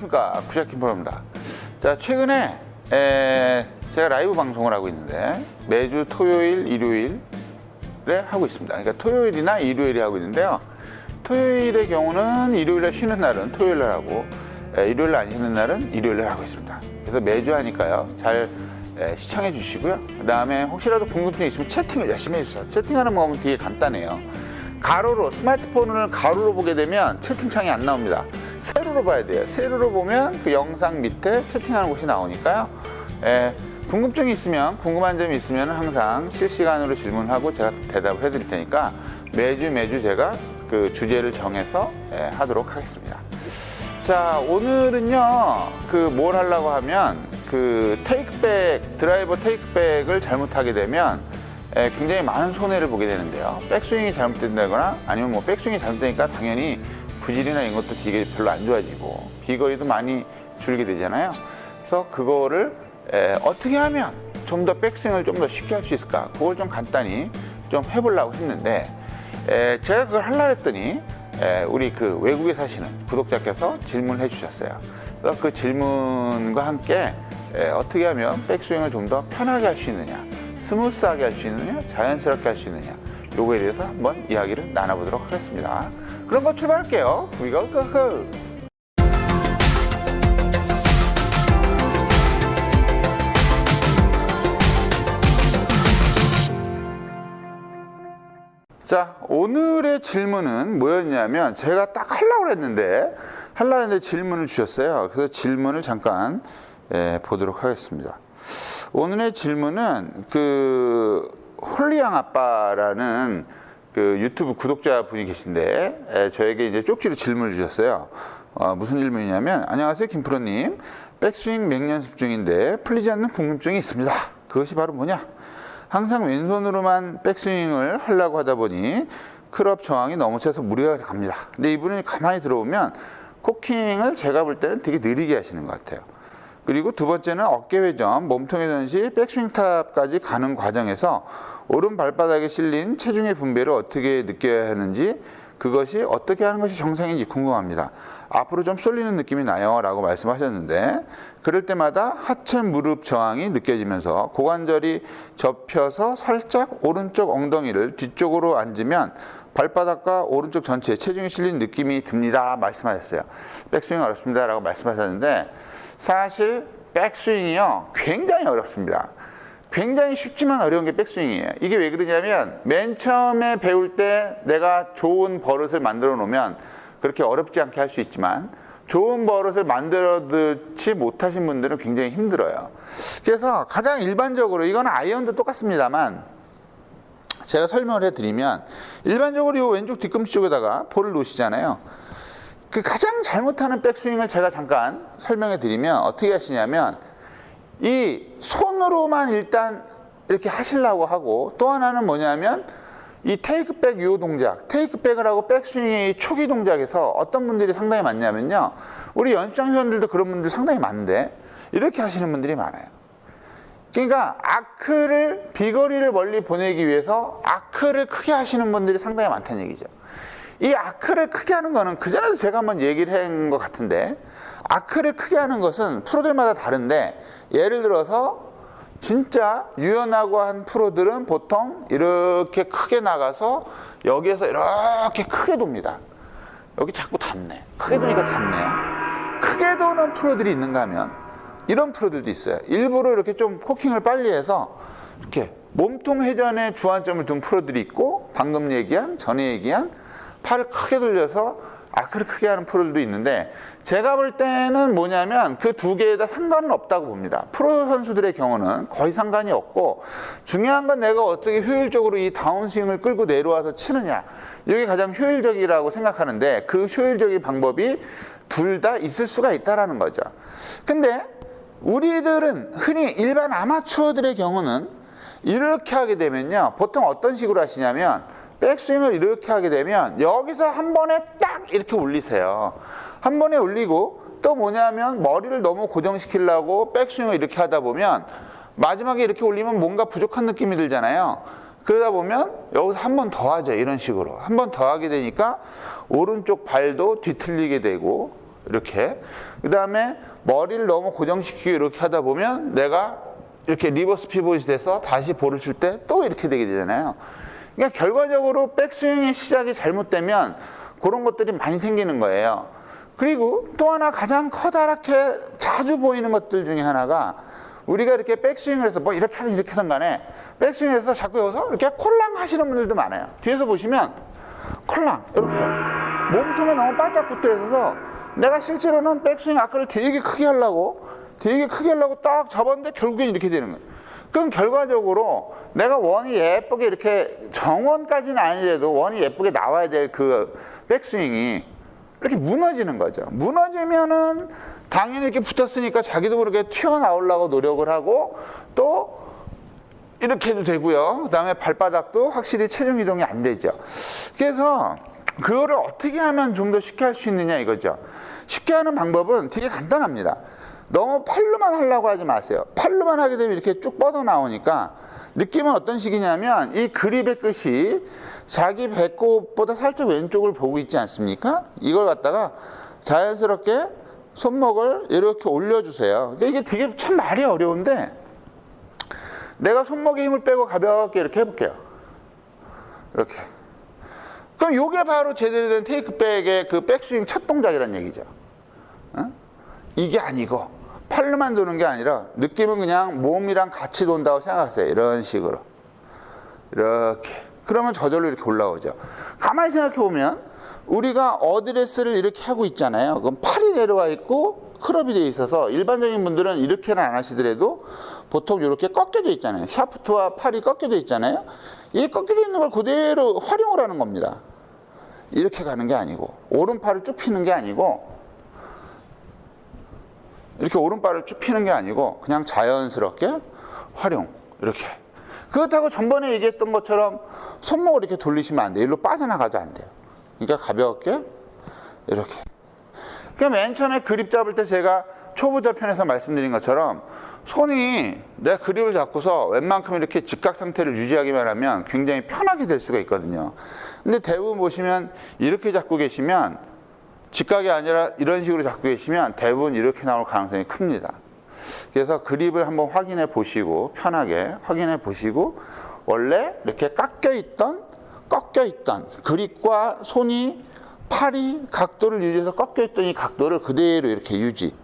안녕하십니까, 구자킴프로입니다. 자, 최근에 제가 라이브 방송을 하고 있는데 매주 토요일, 일요일에 하고 있습니다. 그러니까 토요일이나 일요일에 하고 있는데요. 토요일의 경우는 일요일에 쉬는 날은 토요일에 하고, 일요일 안 쉬는 날은 일요일에 하고 있습니다. 그래서 매주 하니까요, 잘 시청해 주시고요. 그 다음에 혹시라도 궁금증이 있으면 채팅을 열심히 해주세요. 채팅하는 방법은 되게 간단해요. 가로로, 스마트폰을 가로로 보게 되면 채팅창이 안 나옵니다. 세로로 봐야 돼요. 세로로 보면 그 영상 밑에 채팅하는 곳이 나오니까요. 궁금증이 있으면, 궁금한 점이 있으면 항상 실시간으로 질문하고 제가 대답을 해드릴 테니까 매주 제가 그 주제를 정해서 하도록 하겠습니다. 자, 오늘은요, 뭘 하려고 하면 테이크백, 드라이버 테이크백을 잘못하게 되면 굉장히 많은 손해를 보게 되는데요. 백스윙이 잘못된다거나 아니면 뭐 백스윙이 잘못되니까 당연히 부질이나 이런 것도 되게 별로 안 좋아지고 비거리도 많이 줄게 되잖아요. 그래서 그거를 어떻게 하면 좀 더 백스윙을 좀 더 쉽게 할 수 있을까, 그걸 좀 간단히 좀 해보려고 했는데, 제가 그걸 하려고 했더니 우리 그 외국에 사시는 구독자께서 질문을 해주셨어요. 그래서 그 질문과 함께 어떻게 하면 백스윙을 좀 더 편하게 할 수 있느냐, 스무스하게 할 수 있느냐, 자연스럽게 할 수 있느냐, 요거에 대해서 한번 이야기를 나눠보도록 하겠습니다. 그럼 출발할게요. 우리가 자, 오늘의 질문은 뭐였냐면, 제가 딱 하려고 했는데 질문을 주셨어요. 그래서 질문을 잠깐 보도록 하겠습니다. 오늘의 질문은 홀리양 아빠라는 유튜브 구독자 분이 계신데 저에게 이제 쪽지로 질문을 주셨어요. 무슨 질문이냐면, 안녕하세요 김프로님, 백스윙 맹연습 중인데 풀리지 않는 궁금증이 있습니다. 그것이 바로 뭐냐? 항상 왼손으로만 백스윙을 하려고 하다 보니 클럽 저항이 너무 세서 무리가 갑니다. 근데 이분이 가만히 들어오면 코킹을 제가 볼 때는 되게 느리게 하시는 것 같아요. 그리고 두 번째는 어깨 회전, 몸통 회전 시 백스윙 탑까지 가는 과정에서 오른 발바닥에 실린 체중의 분배를 어떻게 느껴야 하는지, 그것이 어떻게 하는 것이 정상인지 궁금합니다. 앞으로 좀 쏠리는 느낌이 나요 라고 말씀하셨는데, 그럴 때마다 하체 무릎 저항이 느껴지면서 고관절이 접혀서 살짝 오른쪽 엉덩이를 뒤쪽으로 앉으면 발바닥과 오른쪽 전체에 체중이 실린 느낌이 듭니다 말씀하셨어요. 백스윙 어렵습니다 라고 말씀하셨는데, 사실 백스윙이요 굉장히 어렵습니다. 굉장히 쉽지만 어려운 게 백스윙이에요. 이게 왜 그러냐면, 맨 처음에 배울 때 내가 좋은 버릇을 만들어 놓으면 그렇게 어렵지 않게 할 수 있지만, 좋은 버릇을 만들어두지 못하신 분들은 굉장히 힘들어요. 그래서 가장 일반적으로, 이건 아이언도 똑같습니다만 제가 설명을 해드리면, 일반적으로 이 왼쪽 뒤꿈치 쪽에다가 볼을 놓으시잖아요. 가장 잘못하는 백스윙을 제가 잠깐 설명해 드리면 어떻게 하시냐면, 이 손으로만 일단 이렇게 하시려고 하고, 또 하나는 뭐냐면 이 테이크백 요 동작, 테이크백을 하고 백스윙의 초기 동작에서 어떤 분들이 상당히 많냐면요, 우리 연습장 회원들도 그런 분들이 상당히 많은데 이렇게 하시는 분들이 많아요. 그러니까 아크를, 비거리를 멀리 보내기 위해서 아크를 크게 하시는 분들이 상당히 많다는 얘기죠. 이 아크를 크게 하는 거는 그전에도 제가 한번 얘기를 한 것 같은데, 아크를 크게 하는 것은 프로들마다 다른데, 예를 들어서 진짜 유연하고 한 프로들은 보통 이렇게 크게 나가서 여기에서 이렇게 크게 돕니다. 여기 자꾸 닿네. 크게 도니까 닿네요. 크게 도는 프로들이 있는가 하면 이런 프로들도 있어요. 일부러 이렇게 좀 코킹을 빨리 해서 이렇게 몸통 회전에 주안점을 둔 프로들이 있고, 방금 전에 얘기한 팔을 크게 돌려서 아크를 크게 하는 프로들도 있는데, 제가 볼 때는 뭐냐면 그 두 개에다 상관은 없다고 봅니다. 프로 선수들의 경우는 거의 상관이 없고, 중요한 건 내가 어떻게 효율적으로 이 다운스윙을 끌고 내려와서 치느냐, 이게 가장 효율적이라고 생각하는데, 그 효율적인 방법이 둘 다 있을 수가 있다는 거죠. 근데 우리들은 흔히 일반 아마추어들의 경우는 이렇게 하게 되면요, 보통 어떤 식으로 하시냐면, 백스윙을 이렇게 하게 되면 여기서 한 번에 딱 이렇게 올리세요. 한 번에 올리고, 또 뭐냐면 머리를 너무 고정시키려고 백스윙을 이렇게 하다 보면 마지막에 이렇게 올리면 뭔가 부족한 느낌이 들잖아요. 그러다 보면 여기서 한 번 더 하죠. 이런 식으로 한 번 더 하게 되니까 오른쪽 발도 뒤틀리게 되고 이렇게. 그 다음에 머리를 너무 고정시키고 이렇게 하다 보면 내가 이렇게 리버스 피봇이 돼서 다시 볼을 칠 때 또 이렇게 되게 되잖아요. 그러니까 결과적으로 백스윙의 시작이 잘못되면 그런 것들이 많이 생기는 거예요. 그리고 또 하나 가장 커다랗게 자주 보이는 것들 중에 하나가 우리가 이렇게 백스윙을 해서 뭐 이렇게 하든 이렇게 하든 간에 백스윙을 해서 자꾸 여기서 이렇게 콜랑 하시는 분들도 많아요. 뒤에서 보시면 콜랑 이렇게 몸통에 너무 바짝 붙어 있어서 내가 실제로는 백스윙 아까를 되게 크게 하려고 딱 잡았는데 결국엔 이렇게 되는 거예요. 그럼 결과적으로 내가 원이 예쁘게 이렇게 정원까지는 아니더라도 원이 예쁘게 나와야 될 그 백스윙이 이렇게 무너지는 거죠. 무너지면은 당연히 이렇게 붙었으니까 자기도 모르게 튀어나오려고 노력을 하고 또 이렇게 해도 되고요. 그 다음에 발바닥도 확실히 체중 이동이 안 되죠. 그래서 그거를 어떻게 하면 좀 더 쉽게 할 수 있느냐 이거죠. 쉽게 하는 방법은 되게 간단합니다. 너무 팔로만 하려고 하지 마세요. 팔로만 하게 되면 이렇게 쭉 뻗어 나오니까 느낌은 어떤 식이냐면 이 그립의 끝이 자기 배꼽보다 살짝 왼쪽을 보고 있지 않습니까? 이걸 갖다가 자연스럽게 손목을 이렇게 올려주세요. 그러니까 이게 되게 참 말이 어려운데 내가 손목에 힘을 빼고 가볍게 이렇게 해볼게요. 이렇게. 그럼 이게 바로 제대로 된 테이크백의 그 백스윙 첫 동작이란 얘기죠. 어? 이게 아니고 팔로만 도는 게 아니라 느낌은 그냥 몸이랑 같이 돈다고 생각하세요. 이런 식으로. 이렇게. 그러면 저절로 이렇게 올라오죠. 가만히 생각해 보면 우리가 어드레스를 이렇게 하고 있잖아요. 그럼 팔이 내려와 있고 클럽이 되어 있어서 일반적인 분들은 이렇게는 안 하시더라도 보통 이렇게 꺾여져 있잖아요. 샤프트와 팔이 꺾여져 있잖아요. 이 꺾여져 있는 걸 그대로 활용을 하는 겁니다. 이렇게 가는 게 아니고 오른팔을 쭉 피는 게 아니고 이렇게 오른발을 쭉 피는 게 아니고 그냥 자연스럽게 활용 이렇게. 그렇다고 전번에 얘기했던 것처럼 손목을 이렇게 돌리시면 안 돼요. 일로 빠져나가도 안 돼요. 그러니까 가볍게 이렇게. 그러니까 맨 처음에 그립 잡을 때 제가 초보자 편에서 말씀드린 것처럼 손이 내 그립을 잡고서 웬만큼 이렇게 직각 상태를 유지하기만 하면 굉장히 편하게 될 수가 있거든요. 근데 대부분 보시면 이렇게 잡고 계시면 직각이 아니라 이런 식으로 잡고 계시면 대부분 이렇게 나올 가능성이 큽니다. 그래서 그립을 한번 확인해 보시고 편하게 확인해 보시고 원래 이렇게 꺾여 있던 그립과 손이 팔이 각도를 유지해서 꺾여 있던 이 각도를 그대로 이렇게 유지.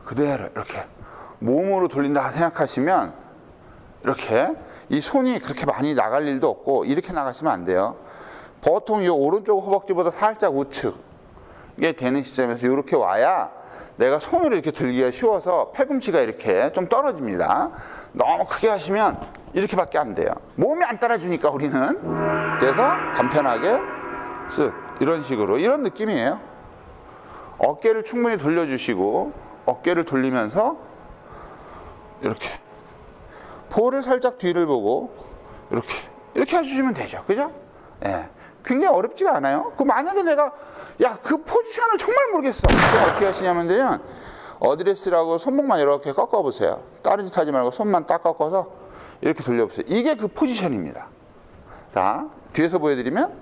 그대로 이렇게 몸으로 돌린다 생각하시면 이렇게 이 손이 그렇게 많이 나갈 일도 없고 이렇게 나가시면 안 돼요. 보통 이 오른쪽 허벅지보다 살짝 우측에 되는 시점에서 이렇게 와야 내가 손으로 이렇게 들기가 쉬워서 팔꿈치가 이렇게 좀 떨어집니다. 너무 크게 하시면 이렇게밖에 안 돼요. 몸이 안 따라주니까 우리는. 그래서 간편하게 쓱 이런 식으로 이런 느낌이에요. 어깨를 충분히 돌려주시고 어깨를 돌리면서 이렇게 볼을 살짝 뒤를 보고 이렇게 해주시면 되죠. 그죠? 예. 굉장히 어렵지가 않아요. 그 만약에 내가 그 포지션을 정말 모르겠어. 그럼 어떻게 하시냐면 돼요. 어드레스라고 손목만 이렇게 꺾어 보세요. 다른 짓 하지 말고 손만 딱 꺾어서 이렇게 돌려보세요. 이게 그 포지션입니다. 자, 뒤에서 보여드리면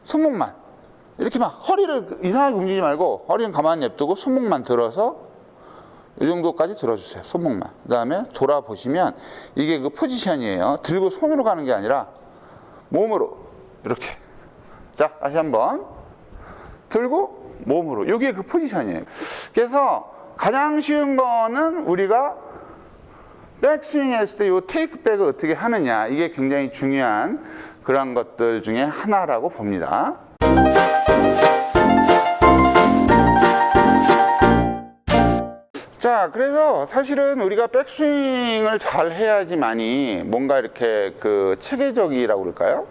손목만 이렇게 막 허리를 이상하게 움직이지 말고 허리는 가만히 냅두고 손목만 들어서 이 정도까지 들어주세요. 손목만. 그 다음에 돌아보시면 이게 그 포지션이에요. 들고 손으로 가는 게 아니라 몸으로 이렇게. 자, 다시 한번 들고 몸으로. 이게 그 포지션이에요. 그래서 가장 쉬운 거는 우리가 백스윙 했을 때 이 테이크백을 어떻게 하느냐, 이게 굉장히 중요한 그런 것들 중에 하나라고 봅니다. 자, 그래서 사실은 우리가 백스윙을 잘 해야지만이 뭔가 이렇게 그 체계적이라고 그럴까요?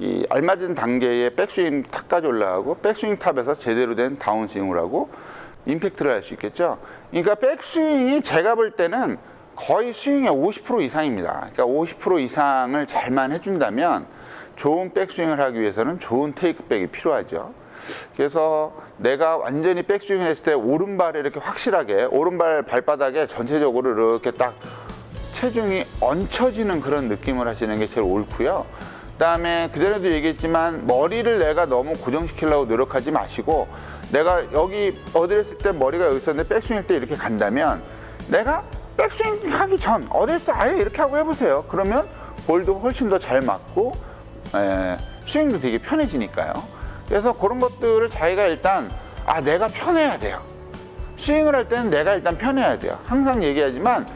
이 알맞은 단계의 백스윙 탑까지 올라가고 백스윙 탑에서 제대로 된 다운스윙을 하고 임팩트를 할 수 있겠죠. 그러니까 백스윙이 제가 볼 때는 거의 스윙의 50% 이상입니다. 그러니까 50% 이상을 잘만 해준다면 좋은 백스윙을 하기 위해서는 좋은 테이크백이 필요하죠. 그래서 내가 완전히 백스윙을 했을 때 오른발에 이렇게 확실하게 오른발 발바닥에 전체적으로 이렇게 딱 체중이 얹혀지는 그런 느낌을 하시는 게 제일 옳고요. 그다음에 그전에도 얘기했지만 머리를 내가 너무 고정시키려고 노력하지 마시고, 내가 여기 어드레스 때 머리가 여기 있었는데 백스윙 때 이렇게 간다면 내가 백스윙 하기 전 어드레스 아예 이렇게 하고 해보세요. 그러면 볼도 훨씬 더 잘 맞고 스윙도 되게 편해지니까요. 그래서 그런 것들을 자기가 일단 내가 편해야 돼요. 스윙을 할 때는 내가 일단 편해야 돼요. 항상 얘기하지만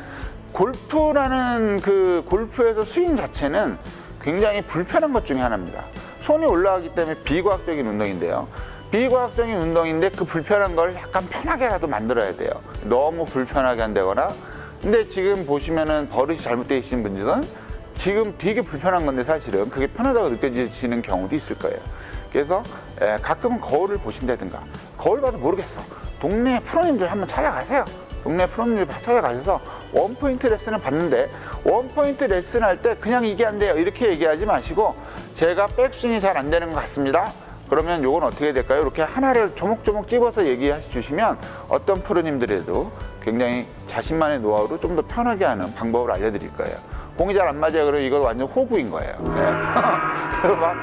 골프라는 그 골프에서 스윙 자체는 굉장히 불편한 것 중에 하나입니다. 손이 올라가기 때문에 비과학적인 운동인데요. 비과학적인 운동인데 그 불편한 걸 약간 편하게라도 만들어야 돼요. 너무 불편하게 한다거나. 근데 지금 보시면은 버릇이 잘못되어 있으신 분들은 지금 되게 불편한 건데 사실은 그게 편하다고 느껴지시는 경우도 있을 거예요. 그래서 가끔은 거울을 보신다든가, 거울 봐도 모르겠어, 동네 프로님들 한번 찾아가세요. 동네 프로님들 찾아가셔서 원포인트 레슨을 받는데, 원포인트 레슨 할 때 그냥 이게 안 돼요 이렇게 얘기하지 마시고, 제가 백스윙이 잘 안 되는 것 같습니다. 그러면 요건 어떻게 될까요? 이렇게 하나를 조목조목 집어서 얘기해 주시면 어떤 프로님들에도 굉장히 자신만의 노하우로 좀 더 편하게 하는 방법을 알려드릴 거예요. 공이 잘 안 맞아요. 그러면 이거 완전 호구인 거예요. 그래서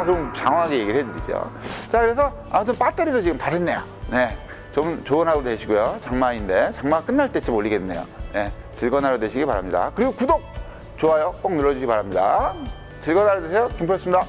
그럼 장황하게 얘기를 해드리죠. 자, 그래서 아무튼 배터리도 지금 다 됐네요. 네. 좀 좋은 하루 되시고요. 장마인데, 장마 끝날 때쯤 올리겠네요. 네. 즐거운 하루 되시기 바랍니다. 그리고 구독, 좋아요 꼭 눌러주시기 바랍니다. 즐거운 하루 되세요. 김프로였습니다.